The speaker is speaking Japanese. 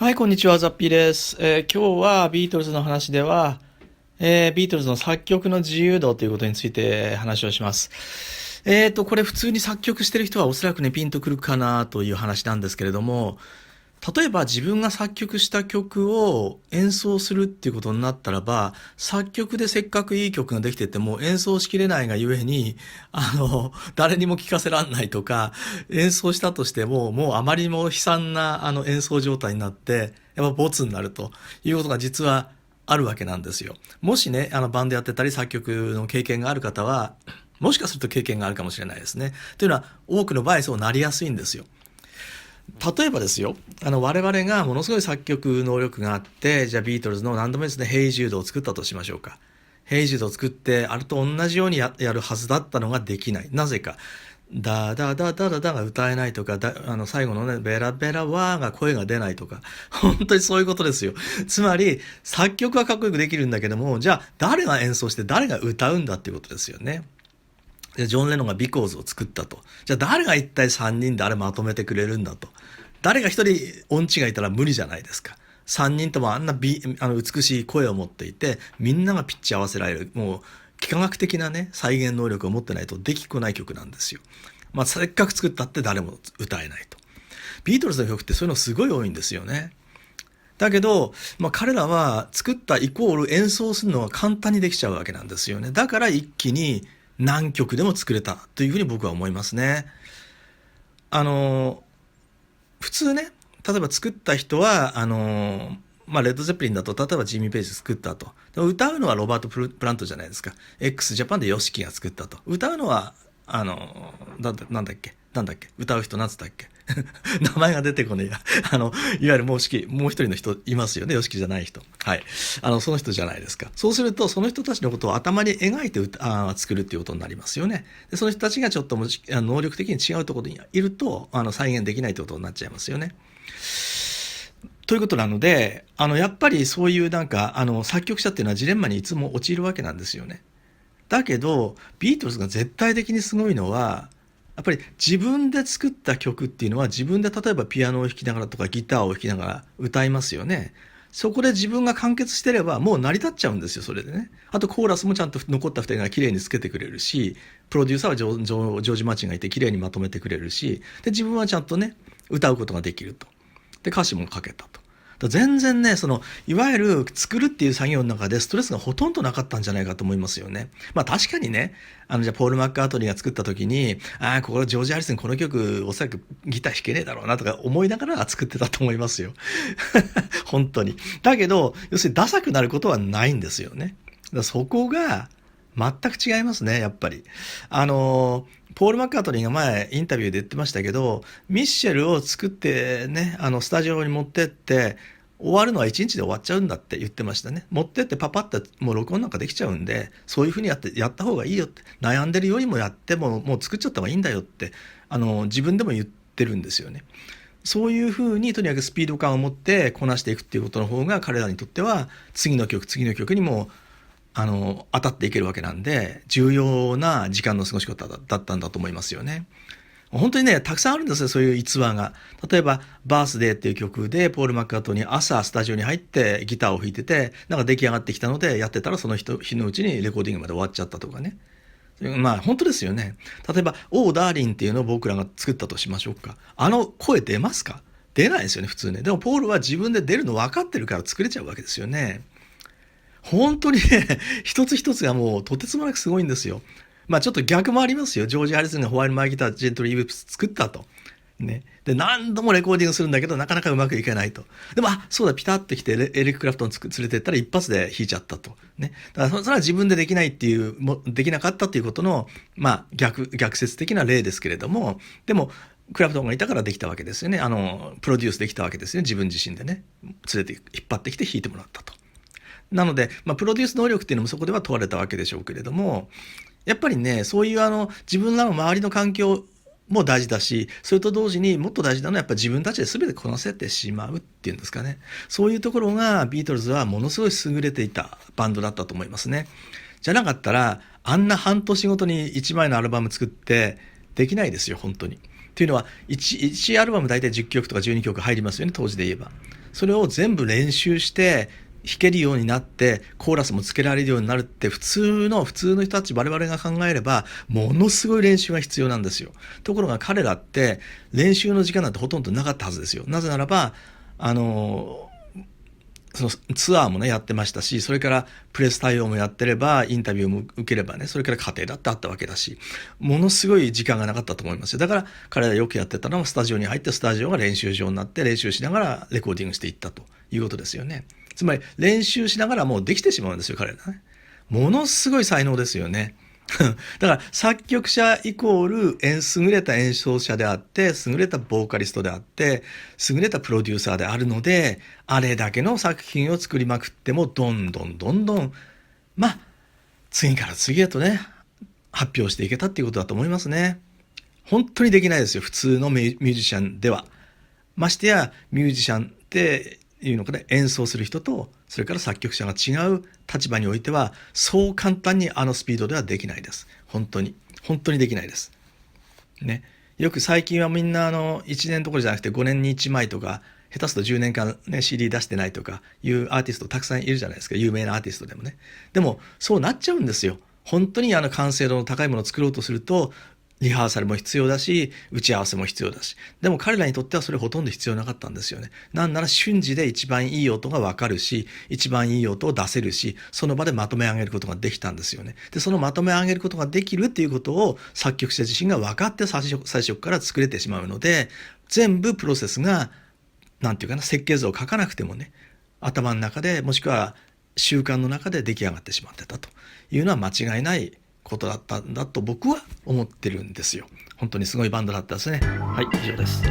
はい、こんにちは、ザッピーです。今日はビートルズの話では、ビートルズの作曲の自由度ということについて話をします。これ普通に作曲してる人はおそらくね、ピンとくるかなという話なんですけれども、例えば自分が作曲した曲を演奏するっていうことになったらば、作曲でせっかくいい曲ができてても演奏しきれないがゆえに、誰にも聴かせらんないとか、演奏したとしても、もうあまりにも悲惨な演奏状態になって、やっぱボツになるということが実はあるわけなんですよ。もしね、バンドやってたり作曲の経験がある方は、もしかすると経験があるかもしれないですね。というのは、多くの場合そうなりやすいんですよ。例えばですよ、我々がものすごい作曲能力があって、じゃあビートルズの何度もですね、ヘイジュードを作ったとしましょうか。ヘイジュードを作って、あれと同じようにやるはずだったのができない。なぜか。ダダダダダダが歌えないとか、最後のね、ベラベラワーが声が出ないとか、本当にそういうことですよ。つまり、作曲はかっこよくできるんだけども、じゃあ誰が演奏して誰が歌うんだっていうことですよね。でジョン・レノンがビコーズを作ったと。じゃあ誰が一体3人であれまとめてくれるんだと。誰が一人音痴がいたら無理じゃないですか。3人ともあんな美しい声を持っていて、みんながピッチ合わせられる。もう、幾何学的なね、再現能力を持ってないとできっこない曲なんですよ。まあ、せっかく作ったって誰も歌えないと。ビートルズの曲ってそういうのすごい多いんですよね。だけど、まあ、彼らは作ったイコール演奏するのが簡単にできちゃうわけなんですよね。だから一気に何曲でも作れたというふうに僕は思いますね。あの、普通ね、例えば作った人は、まあ、レッド・ゼッペリンだと、例えばジミー・ペイジ作ったと。でも歌うのはロバート・プラントじゃないですか。x ジャパンで YOSHIKI が作ったと。歌うのは、なんだっけ歌う人なんつったっけ名前が出てこねえや。いわゆるもう一人の人いますよね。YOSHIKI じゃない人。はい。その人じゃないですか。そうすると、その人たちのことを頭に描いて作るっていうことになりますよね。でその人たちがちょっと能力的に違うところにいると、再現できないってことになっちゃいますよね。ということなので、やっぱりそういうなんか、作曲者っていうのはジレンマにいつも陥るわけなんですよね。だけど、ビートルズが絶対的にすごいのは、やっぱり自分で作った曲っていうのは自分で例えばピアノを弾きながらとかギターを弾きながら歌いますよね。そこで自分が完結してればもう成り立っちゃうんですよ、それでね。あとコーラスもちゃんと残った2人が綺麗につけてくれるし、プロデューサーはジョージ・マーチンがいて綺麗にまとめてくれるし、で、自分はちゃんとね、歌うことができると。で、歌詞も書けたと。全然ね、いわゆる作るっていう作業の中でストレスがほとんどなかったんじゃないかと思いますよね。まあ確かにね、じゃあポール・マッカートニーが作った時に、ここジョージ・ハリスンこの曲おそらくギター弾けねえだろうなとか思いながら作ってたと思いますよ。本当に。だけど、要するにダサくなることはないんですよね。だからそこが全く違いますね、やっぱり。ポール・マッカートニーが前インタビューで言ってましたけど、ミッシェルを作ってね、スタジオに持ってって、終わるのは1日で終わっちゃうんだって言ってましたね。持ってってパパってもう録音なんかできちゃうんで、そういうふうにやった方がいいよって。悩んでるよりもやってもう作っちゃった方がいいんだよって、自分でも言ってるんですよね。そういうふうにとにかくスピード感を持ってこなしていくっていうことの方が彼らにとっては次の曲にも当たっていけるわけなんで、重要な時間の過ごし方だったんだと思いますよね。本当にね、たくさんあるんですよ、そういう逸話が。例えば、バースデーっていう曲で、ポール・マッカートニー朝スタジオに入ってギターを弾いてて、なんか出来上がってきたので、やってたらその日のうちにレコーディングまで終わっちゃったとかね。まあ、本当ですよね。例えば、オー・ダーリンっていうのを僕らが作ったとしましょうか。声出ますか？出ないですよね、普通ね。でも、ポールは自分で出るの分かってるから作れちゃうわけですよね。本当にね、一つ一つがもうとてつもなくすごいんですよ。まあちょっと逆もありますよ。ジョージ・ハリスンがホワイトマイギター、ジェントリー・ウィップス作ったと。ね。で、何度もレコーディングするんだけど、なかなかうまくいかないと。でも、そうだ、ピタッと来て、エリック・クラプトン連れてったら一発で弾いちゃったと。ね。だから、それは自分でできないっていう、できなかったっていうことの、まあ、逆説的な例ですけれども、でも、クラプトンがいたからできたわけですよね。プロデュースできたわけですよね。自分自身でね。連れて、引っ張ってきて弾いてもらったと。なので、まあ、プロデュース能力っていうのもそこでは問われたわけでしょうけれども、やっぱりね、そういう自分らの周りの環境も大事だし、それと同時にもっと大事なのはやっぱり自分たちで全てこなせてしまうっていうんですかね。そういうところがビートルズはものすごい優れていたバンドだったと思いますね。じゃなかったら、あんな半年ごとに1枚のアルバム作ってできないですよ、本当に。というのは1アルバム大体10曲とか12曲入りますよね、当時で言えば。それを全部練習して弾けるようになってコーラスもつけられるようになるって普通の人たち我々が考えればものすごい練習が必要なんですよ。ところが彼らって練習の時間なんてほとんどなかったはずですよ。なぜならばそのツアーもねやってましたし、それからプレス対応もやってればインタビューも受ければね、それから家庭だってあったわけだし、ものすごい時間がなかったと思いますよ。だから彼らよくやってたのはスタジオに入って、スタジオが練習場になって練習しながらレコーディングしていったということですよね。つまり練習しながらもうできてしまうんですよ、彼らね。ものすごい才能ですよね。だから作曲者イコール優れた演奏者であって、優れたボーカリストであって、優れたプロデューサーであるので、あれだけの作品を作りまくってもどんどんまあ次から次へとね発表していけたっていうことだと思いますね。本当にできないですよ、普通のミュージシャンでは。ましてやミュージシャンっていうのかね、演奏する人とそれから作曲者が違う立場においてはそう簡単にあのスピードではできないです。本当にできないですね。よく最近はみんな1年どころじゃなくて5年に1枚とか、下手すると10年間ね CD 出してないとかいうアーティストたくさんいるじゃないですか、有名なアーティストでもね。でもそうなっちゃうんですよ。本当に完成度の高いものを作ろうとするとリハーサルも必要だし、打ち合わせも必要だし。でも彼らにとってはそれほとんど必要なかったんですよね。なんなら瞬時で一番いい音がわかるし、一番いい音を出せるし、その場でまとめ上げることができたんですよね。で、そのまとめ上げることができるっていうことを作曲者自身が分かって最初から作れてしまうので、全部プロセスが、なんていうかな、設計図を書かなくてもね、頭の中で、もしくは習慣の中で出来上がってしまってたというのは間違いないことだったんだと僕は思ってるんですよ。本当にすごいバンドだったですね。はい、以上です。